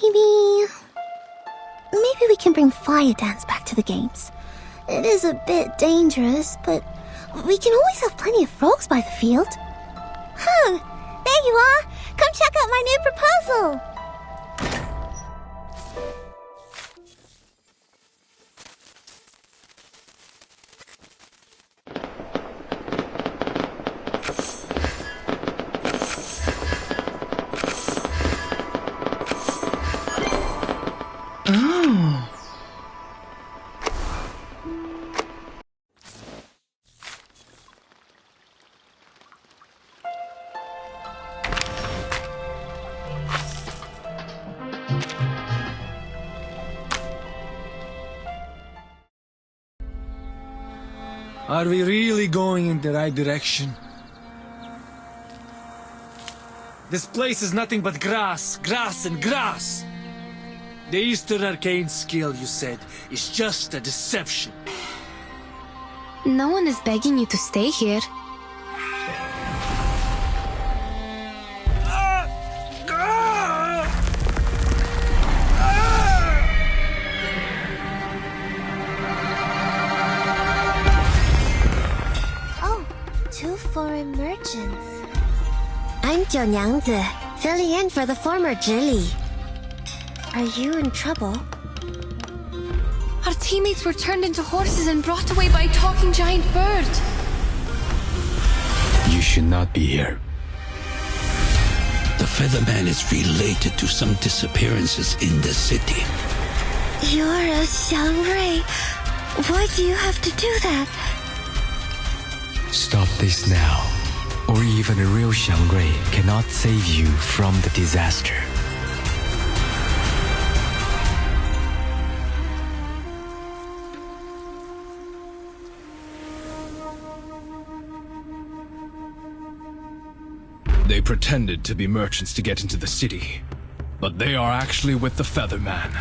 Maybe we can bring Fire Dance back to the games. It is a bit dangerous, but we can always have plenty of frogs by the field. Huh, there you are! Come check out my new proposal! Are we really going in the right direction? This place is nothing but grass, grass and grass! The Eastern Arcane skill, you said, is just a deception. No one is begging you to stay here. Two foreign merchants. I'm Jiu Nyangzi, filling in for the former Zhili. Are you in trouble? Our teammates were turned into horses and brought away by a talking giant bird. You should not be here. The Featherman is related to some disappearances in the city. You're a Xiangrui. Why do you have to do that? Stop this now, or even a real Xiangrui cannot save you from the disaster. They pretended to be merchants to get into the city, but they are actually with the Featherman.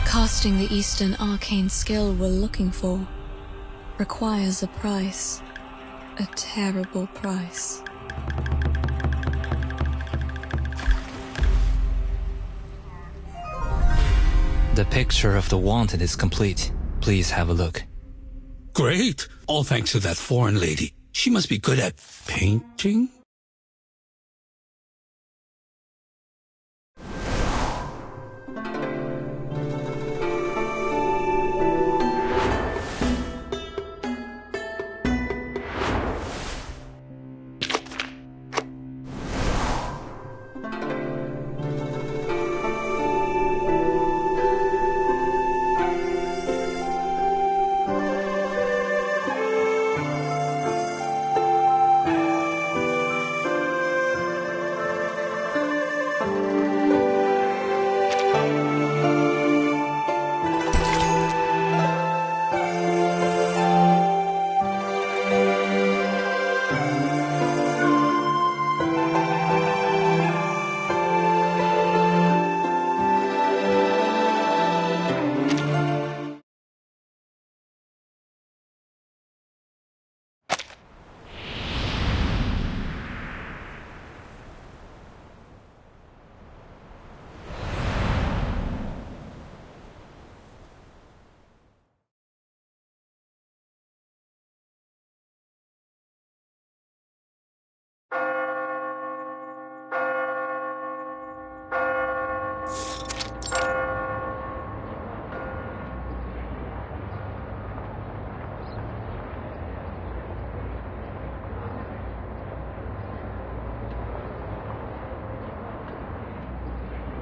Casting the Eastern Arcane skill we're looking for requires a price. A terrible price. The picture of the wanted is complete. Please have a look. Great! All thanks to that foreign lady. She must be good at painting?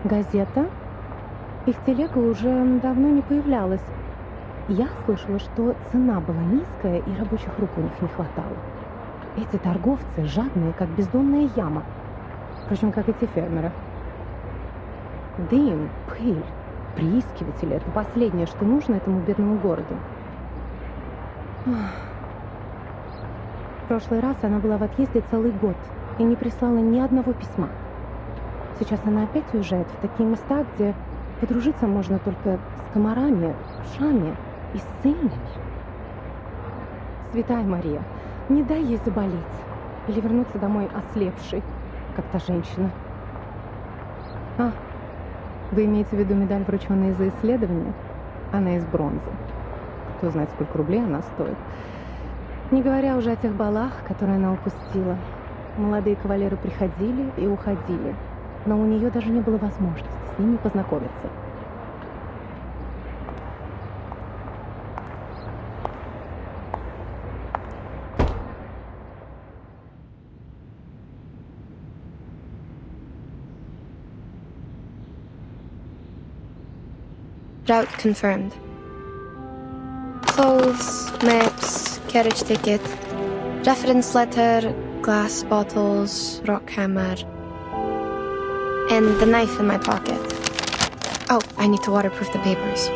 Газета? Их телега уже давно не появлялась. Я слышала, что цена была низкая и рабочих рук у них не хватало. Эти торговцы жадные, как бездонная яма. Впрочем, как и те фермеры. Дым, пыль, приискиватели — это последнее, что нужно этому бедному городу. прошлый раз она была в отъезде целый год и не прислала ни одного письма. Сейчас она опять уезжает в такие места, где подружиться можно только с комарами, вшами и с сильными. Святая Мария, не дай ей заболеть или вернуться домой ослепшей, как та женщина. А, вы имеете в виду медаль, врученную за исследование? Она из бронзы. Кто знает, сколько рублей она стоит. Не говоря уже о тех балах, которые она упустила. Молодые кавалеры приходили и уходили, но у нее даже не было возможности с ними познакомиться. Route confirmed. Clothes, maps, carriage ticket, reference letter, glass bottles, rock hammer, and the knife in my pocket. Oh, I need to waterproof the papers.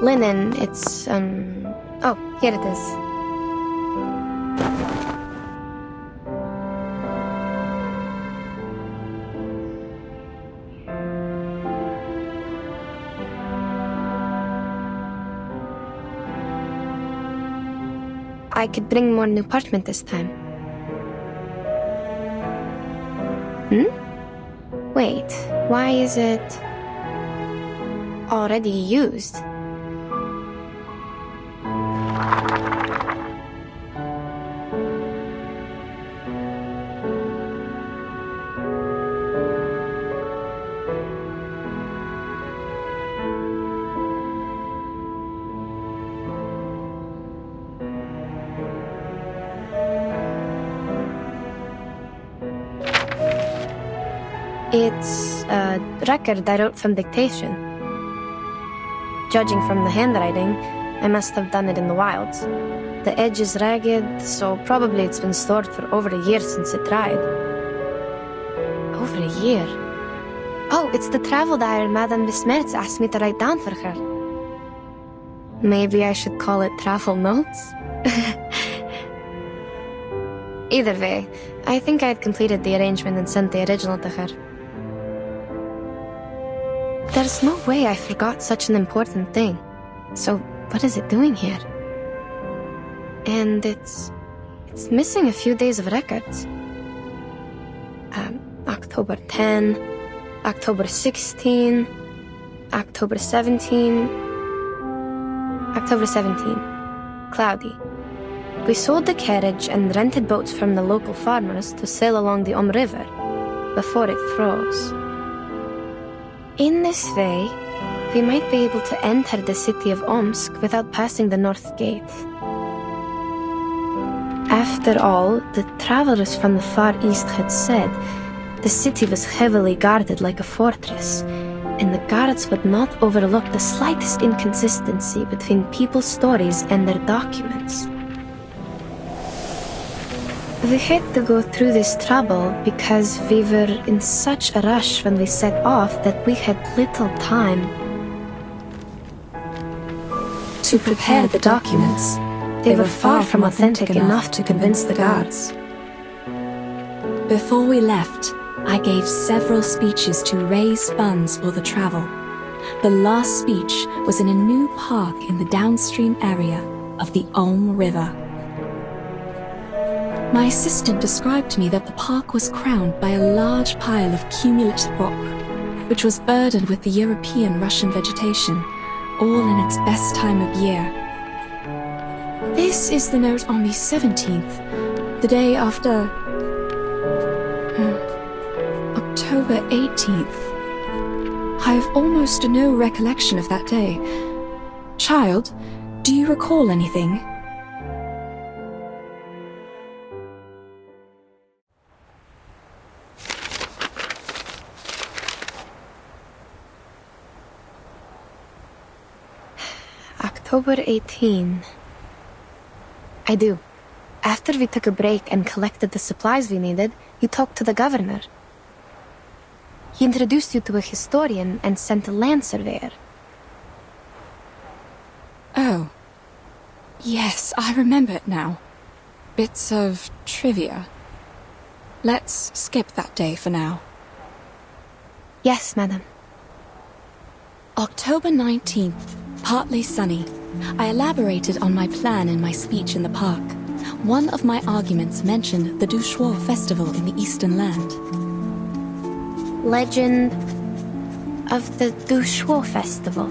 Linen, it's, oh, here it is. I could bring more new parchment this time. Wait, why is it already used? It's a record I wrote from dictation. Judging from the handwriting, I must have done it in the wilds. The edge is ragged, so probably it's been stored for over a year since it dried. Over a year? Oh, it's the travel diary Madame Besmertz asked me to write down for her. Maybe I should call it travel notes? Either way, I think I had completed the arrangement and sent the original to her. There's no way I forgot such an important thing. So, what is it doing here? And it's missing a few days of records. October 10, October 16, October 17, October 17. Cloudy. We sold the carriage and rented boats from the local farmers to sail along the River before it froze. In this way, we might be able to enter the city of Omsk without passing the North Gate. After all, the travelers from the Far East had said the city was heavily guarded like a fortress, and the guards would not overlook the slightest inconsistency between people's stories and their documents. We had to go through this trouble because we were in such a rush when we set off that we had little time to prepare the documents. They were far from authentic enough to convince the guards. Before we left, I gave several speeches to raise funds for the travel. The last speech was in a new park in the downstream area of the River. My assistant described to me that the park was crowned by a large pile of cumulate rock, which was burdened with the European Russian vegetation, all in its best time of year. This is the note on the 17th, the day after October 18th. I have almost no recollection of that day. Child, do you recall anything? October 18. I do. After we took a break and collected the supplies we needed, you talked to the governor. He introduced you to a historian and sent a land surveyor. Oh. Yes, I remember it now. bits of trivia. Let's skip that day for now. Yes, madam. October 19th, partly sunny. I elaborated on my plan in my speech in the park. One of my arguments mentioned the Dushuo festival in the Eastern Land. Legend of the Dushuo festival.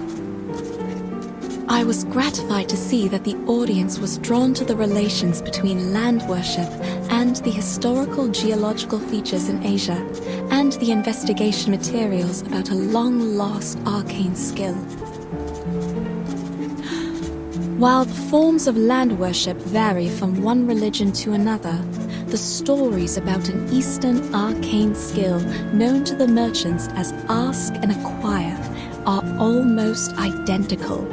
I was gratified to see that the audience was drawn to the relations between land worship and the historical geological features in Asia, and the investigation materials about a long-lost arcane skill. While the forms of land worship vary from one religion to another, the stories about an Eastern arcane skill known to the merchants as Ask and Acquire are almost identical.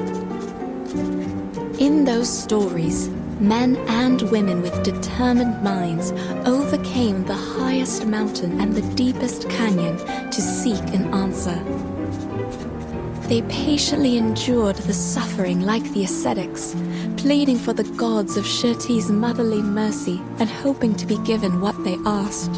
In those stories, men and women with determined minds overcame the highest mountain and the deepest canyon to seek an answer. They patiently endured the suffering like the ascetics, pleading for the gods of Sheti's motherly mercy and hoping to be given what they asked.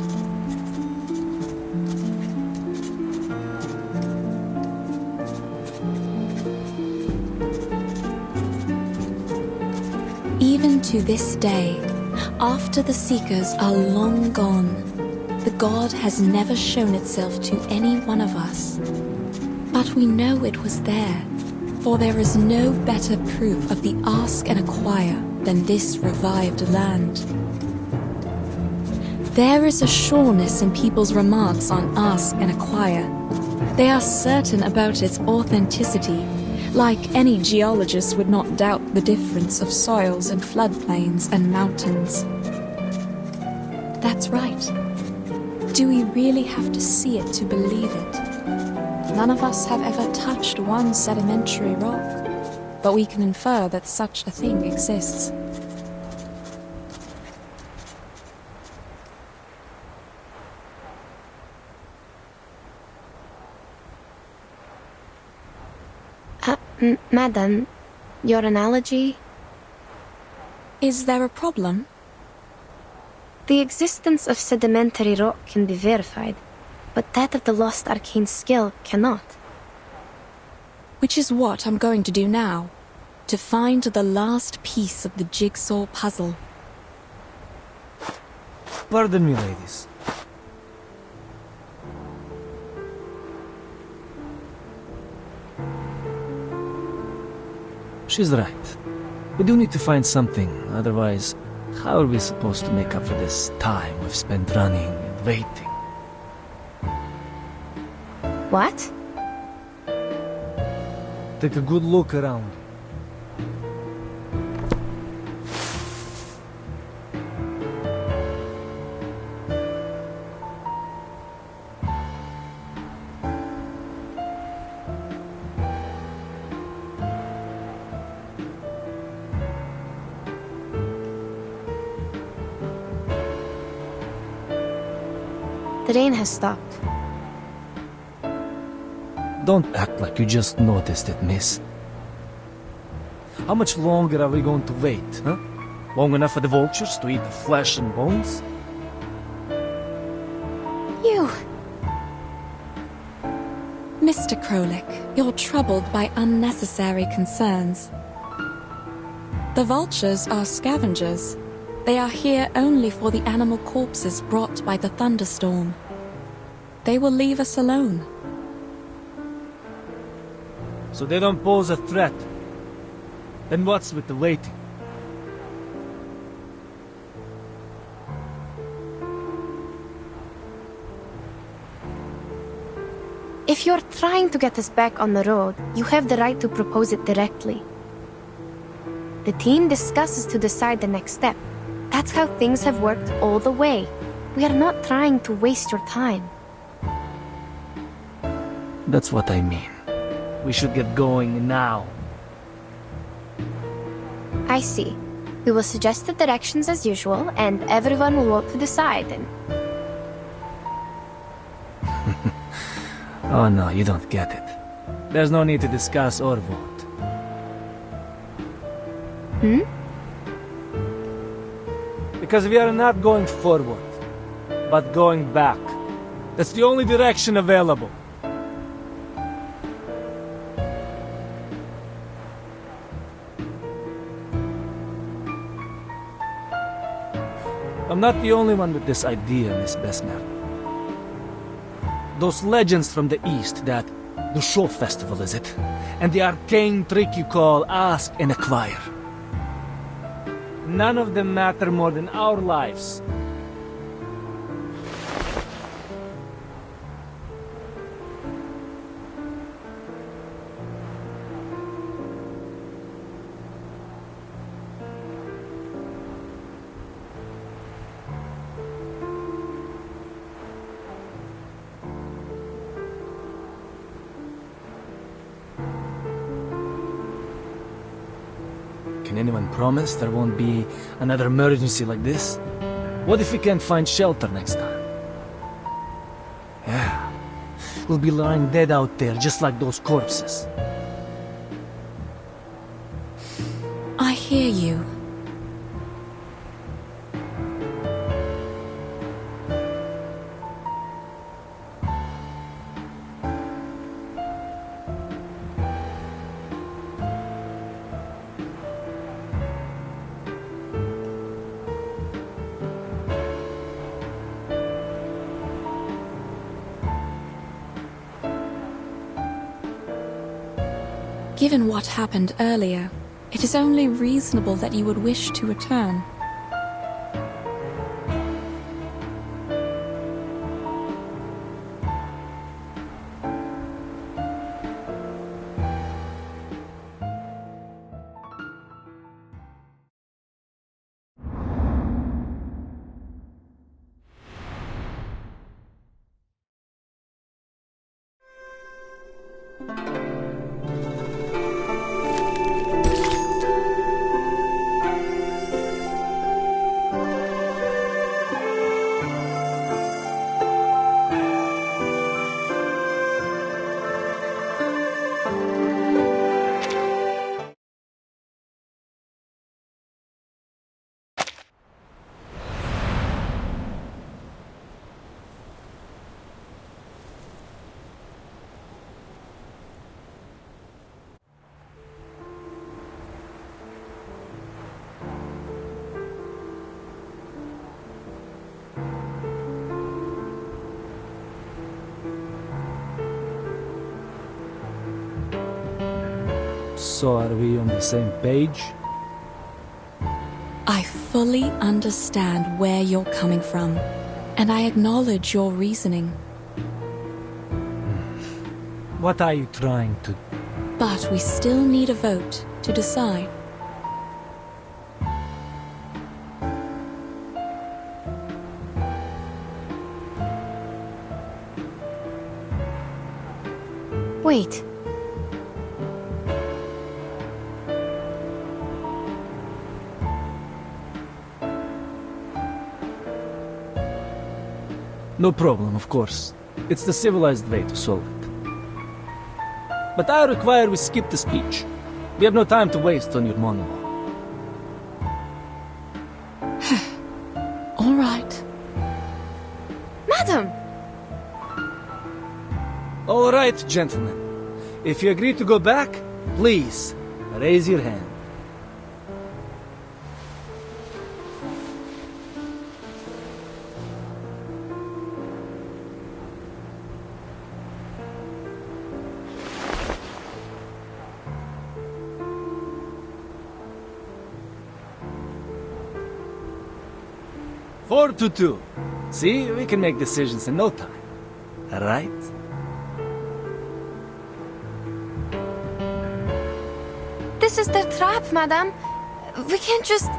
Even to this day, after the seekers are long gone, the god has never shown itself to any one of us. But we know it was there, for there is no better proof of the Ask and Acquire than this revived land. There is a sureness in people's remarks on Ask and Acquire. They are certain about its authenticity, like any geologist would not doubt the difference of soils and floodplains and mountains. That's right. Do we really have to see it to believe it? None of us have ever touched one sedimentary rock, but we can infer that such a thing exists. Madam, your analogy? Is there a problem? The existence of sedimentary rock can be verified, but that of the lost arcane skill cannot. Which is what I'm going to do now, to find the last piece of the jigsaw puzzle. Pardon me, ladies. She's right. We do need to find something, otherwise, how are we supposed to make up for this time we've spent running and waiting? What? Take a good look around. The rain has stopped. Don't act like you just noticed it, miss. How much longer are we going to wait, huh? Long enough for the vultures to eat the flesh and bones? You! Mr. Krolik, you're troubled by unnecessary concerns. The vultures are scavengers. They are here only for the animal corpses brought by the thunderstorm. They will leave us alone. So they don't pose a threat. Then what's with the waiting? If you're trying to get us back on the road, you have the right to propose it directly. The team discusses to decide the next step. That's how things have worked all the way. We are not trying to waste your time. That's what I mean. We should get going now. I see. We will suggest the directions as usual, and everyone will vote to decide. Oh no, you don't get it. There's no need to discuss or vote. Because we are not going forward, but going back. That's the only direction available. I'm not the only one with this idea, Miss Besmer. Those legends from the East that the show festival, is it? And the arcane trick you call ask and acquire. None of them matter more than our lives. Can anyone promise there won't be another emergency like this? What if we can't find shelter next time? Yeah, we'll be lying dead out there just like those corpses. I hear you. Given what happened earlier, it is only reasonable that you would wish to return. So are we on the same page? I fully understand where you're coming from, and I acknowledge your reasoning. What are you trying to... But we still need a vote to decide. Wait. No problem, of course. It's the civilized way to solve it. But I require we skip the speech. We have no time to waste on your monologue. All right. Madam! All right, gentlemen. If you agree to go back, please, raise your hand. Four to two. See, we can make decisions in no time. Right? This is the trap, madam. We can't just...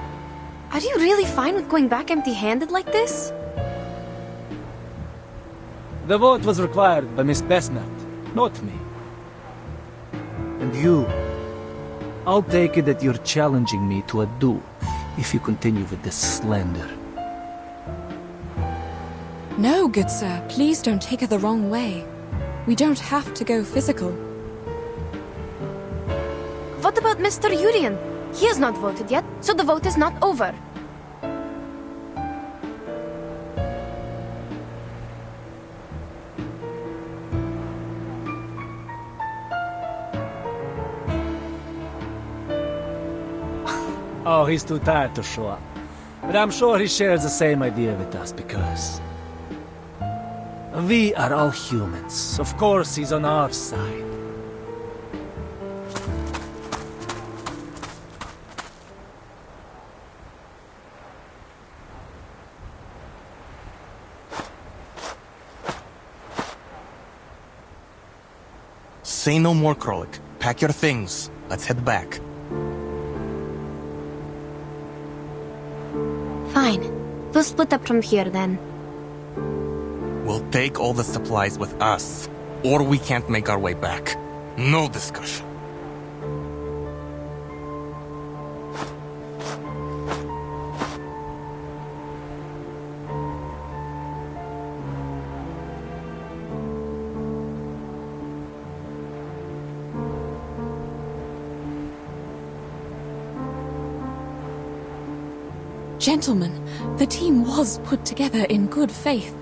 Are you really fine with going back empty-handed like this? The vote was required by Miss Besnard, not me. And you, I'll take it that you're challenging me to a duel if you continue with this slander. No, good sir, please don't take it the wrong way. We don't have to go physical. What about Mr. Urian? He has not voted yet, so the vote is not over. Oh, he's too tired to show up. But I'm sure he shares the same idea with us because we are all humans. Of course, he's on our side. Say no more, Krolik. Pack your things. Let's head back. Fine. We'll split up from here then. We'll take all the supplies with us, or we can't make our way back. No discussion. Gentlemen, the team was put together in good faith.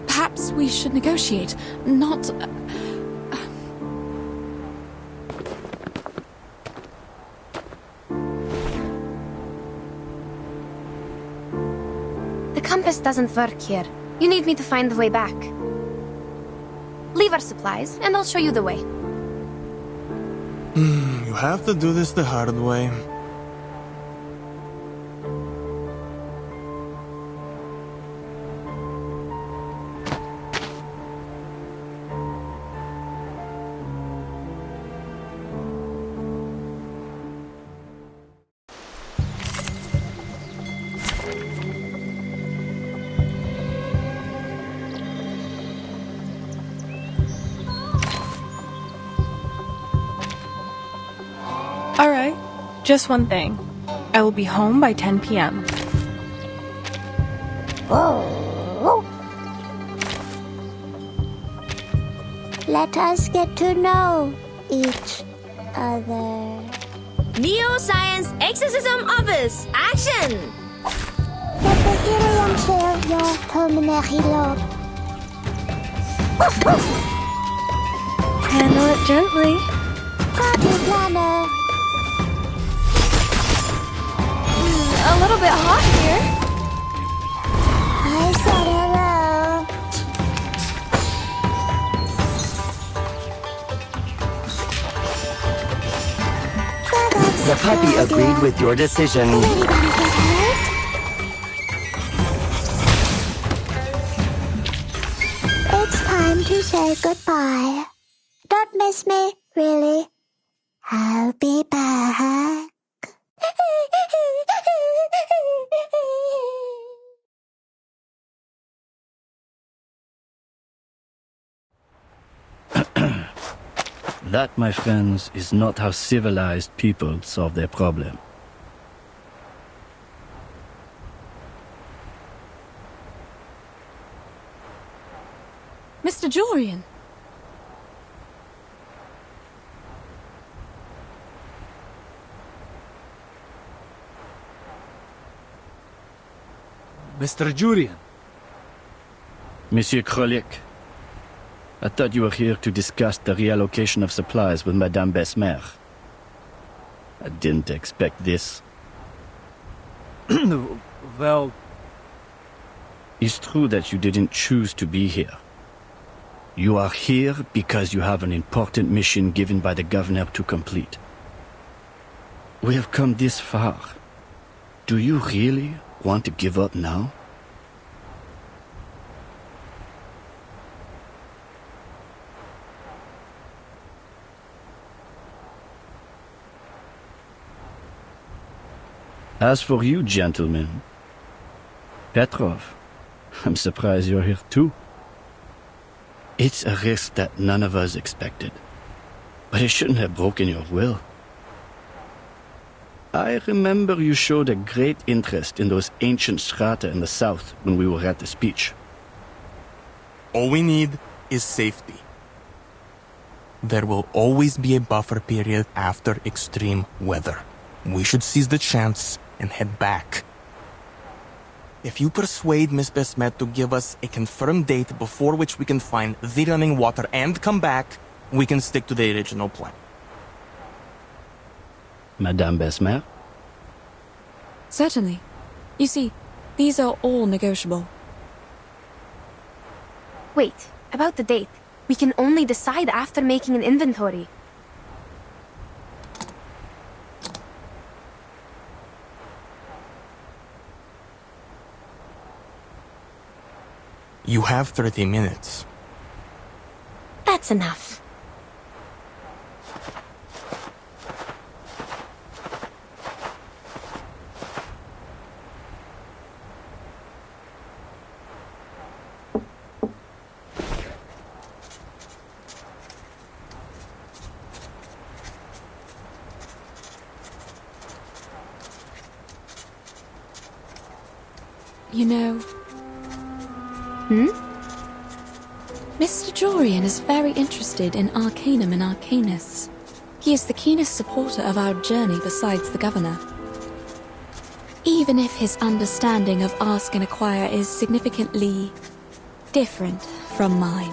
Perhaps we should negotiate, not... The compass doesn't work here. You need me to find the way back. Leave our supplies, and I'll show you the way. You have to do this the hard way. Alright, just one thing. I will be home by 10 p.m. Let us get to know each other. Neo-Science Exorcism Office, action! Napahirayang seryo Terminahilog. Handle it gently. Party planner. A little bit hot here. I said hello. The puppy agreed with your decision. It's time to say goodbye. Don't miss me, really. I'll be back. That, my friends, is not how civilized people solve their problem. Mr. Jorian! Mr. Jurian. Monsieur Krolik, I thought you were here to discuss the reallocation of supplies with Madame Besmer. I didn't expect this. Well... It's true that you didn't choose to be here. You are here because you have an important mission given by the governor to complete. We have come this far. Do you really want to give up now? As for you, gentlemen, Petrov, I'm surprised you're here too. It's a risk that none of us expected, but it shouldn't have broken your will. I remember you showed a great interest in those ancient strata in the south when we were at the speech. All we need is safety. There will always be a buffer period after extreme weather. We should seize the chance and head back. If you persuade Miss Besmet to give us a confirmed date before which we can find the running water and come back, we can stick to the original plan. Madame Besmer? Certainly. You see, these are all negotiable. Wait, about the date. We can only decide after making an inventory. You have 30 minutes. That's enough. You know... Mr. Jorian is very interested in Arcanum and Arcanists. He is the keenest supporter of our journey besides the Governor. Even if his understanding of Ask and Acquire is significantly different from mine.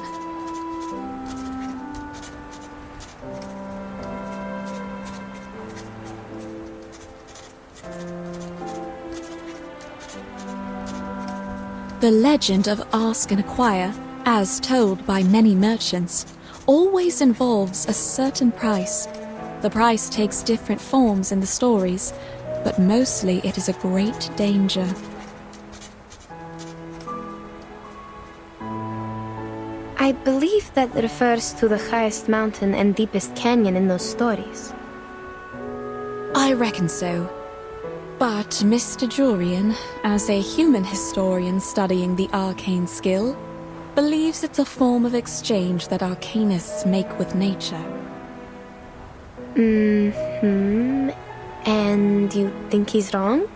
The legend of Ask and Acquire, as told by many merchants, always involves a certain price. The price takes different forms in the stories, but mostly it is a great danger. I believe that refers to the highest mountain and deepest canyon in those stories. I reckon so. But Mr. Jorian, as a human historian studying the arcane skill, believes it's a form of exchange that arcanists make with nature. And you think he's wrong?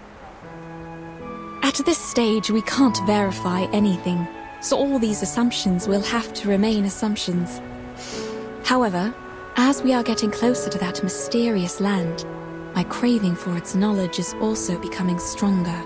At this stage, we can't verify anything, so all these assumptions will have to remain assumptions. However, as we are getting closer to that mysterious land, my craving for its knowledge is also becoming stronger.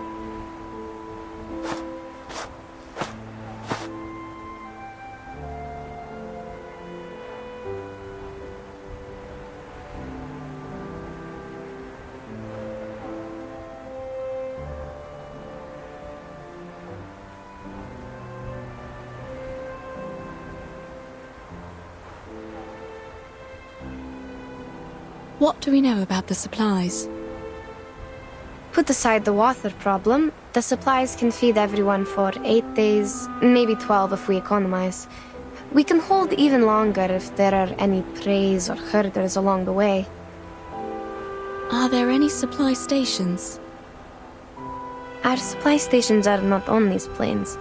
What do we know about the supplies? Put aside the water problem, the supplies can feed everyone for 8 days, maybe 12 if we economize. We can hold even longer if there are any preys or herders along the way. Are there any supply stations? Our supply stations are not on these plains.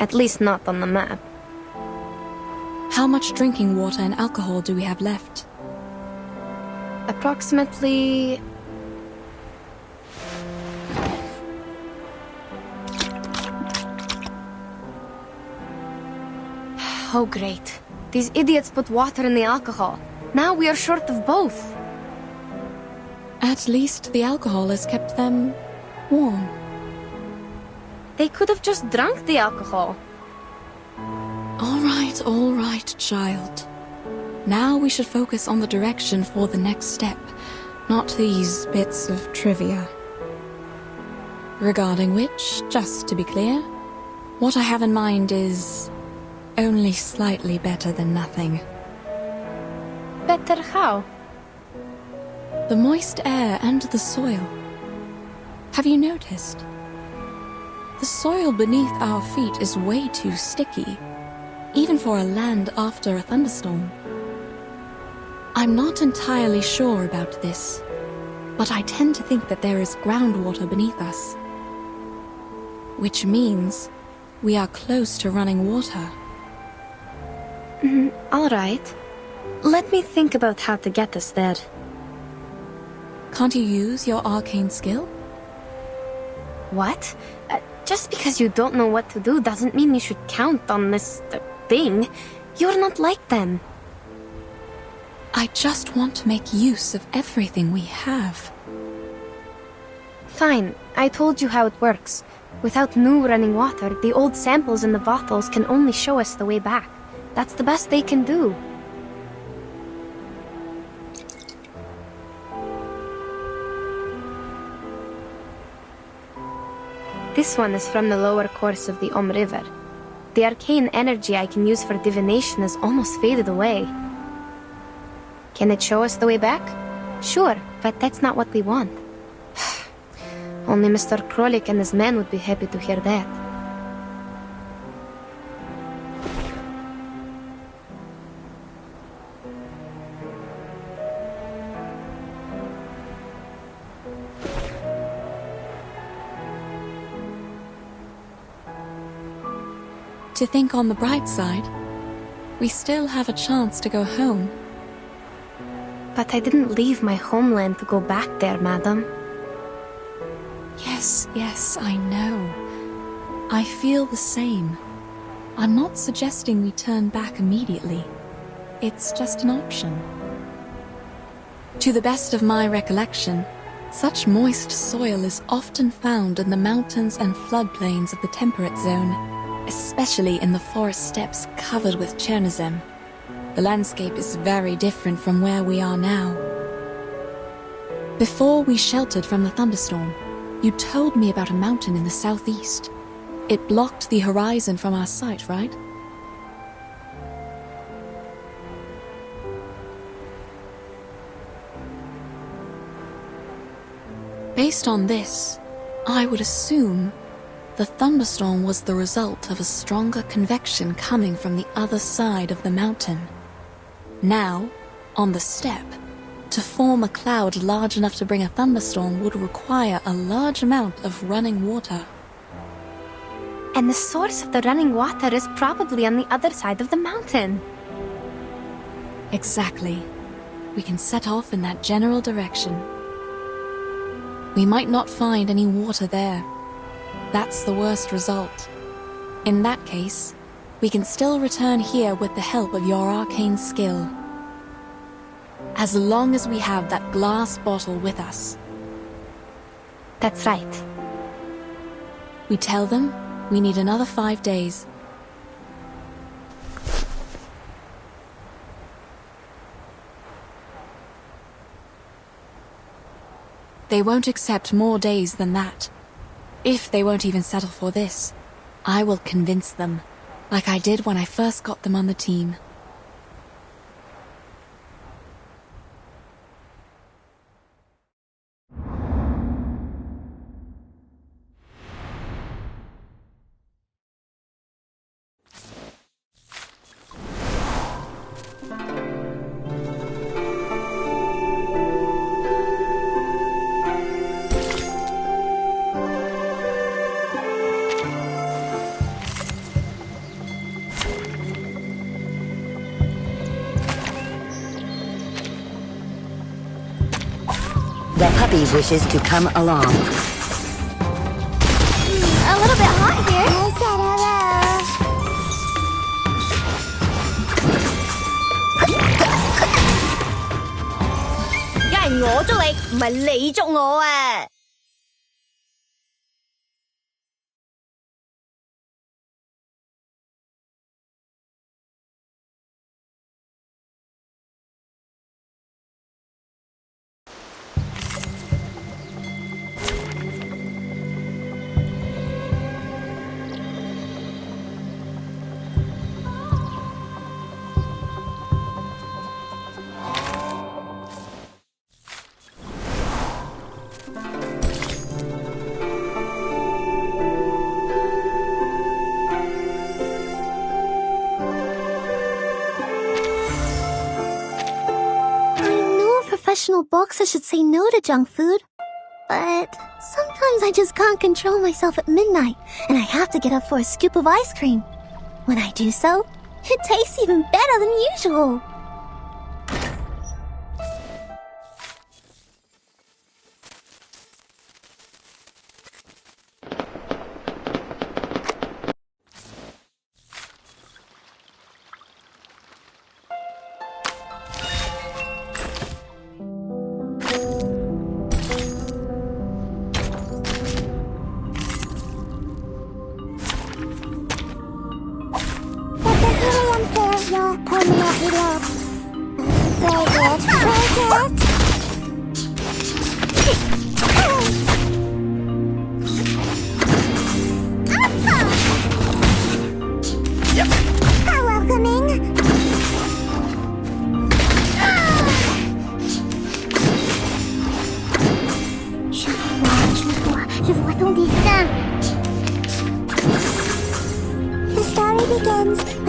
At least not on the map. How much drinking water and alcohol do we have left? Approximately... Oh great. These idiots put water in the alcohol. Now we are short of both. At least the alcohol has kept them warm. They could have just drunk the alcohol. All right, child. Now we should focus on the direction for the next step, not these bits of trivia. Regarding which, just to be clear, what I have in mind is only slightly better than nothing. Better how? The moist air and the soil. Have you noticed? The soil beneath our feet is way too sticky, even for a land after a thunderstorm. I'm not entirely sure about this, but I tend to think that there is groundwater beneath us. Which means we are close to running water. All right. Let me think about how to get us there. Can't you use your arcane skill? What? Just because you don't know what to do doesn't mean you should count on this thing. You're not like them. I just want to make use of everything we have. Fine, I told you how it works. Without new running water, the old samples in the bottles can only show us the way back. That's the best they can do. This one is from the lower course of the River. The arcane energy I can use for divination has almost faded away. Can it show us the way back? Sure, but that's not what we want. Only Mr. Krolik and his men would be happy to hear that. To think on the bright side, we still have a chance to go home. But I didn't leave my homeland to go back there, madam. Yes, I know. I feel the same. I'm not suggesting we turn back immediately. It's just an option. To the best of my recollection, such moist soil is often found in the mountains and floodplains of the temperate zone, especially in the forest steppes covered with Chernozem. The landscape is very different from where we are now. Before we sheltered from the thunderstorm, you told me about a mountain in the southeast. It blocked the horizon from our sight, right? Based on this, I would assume the thunderstorm was the result of a stronger convection coming from the other side of the mountain. Now, on the steppe, to form a cloud large enough to bring a thunderstorm would require a large amount of running water. And the source of the running water is probably on the other side of the mountain. Exactly. We can set off in that general direction. We might not find any water there. That's the worst result. In that case, we can still return here with the help of your arcane skill. As long as we have that glass bottle with us. That's right. We tell them we need another 5 days. They won't accept more days than that. If they won't even settle for this, I will convince them, like I did when I first got them on the team. The puppy wishes to come along. A little bit hot here. I said hello. 梗係我捉你，唔係你捉我啊！Professional boxer should say no to junk food. But sometimes I just can't control myself at midnight, and I have to get up for a scoop of ice cream. When I do so, it tastes even better than usual. Permanently locked.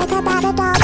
like a battle dog.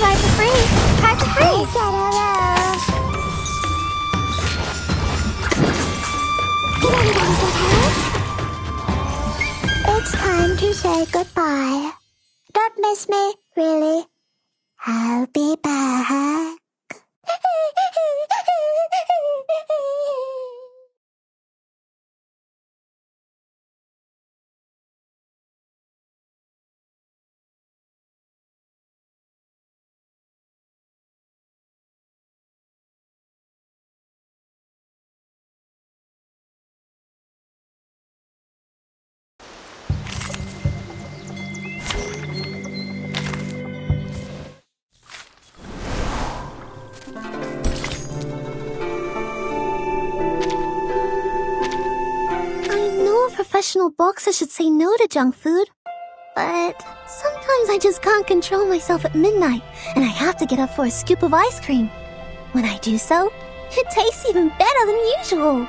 Try for free! Try for free! Did anybody get hurt? It's time to say goodbye. Don't miss me, really. I'll be back. Professional boxer should say no to junk food. But sometimes I just can't control myself at midnight, and I have to get up for a scoop of ice cream. When I do so, it tastes even better than usual.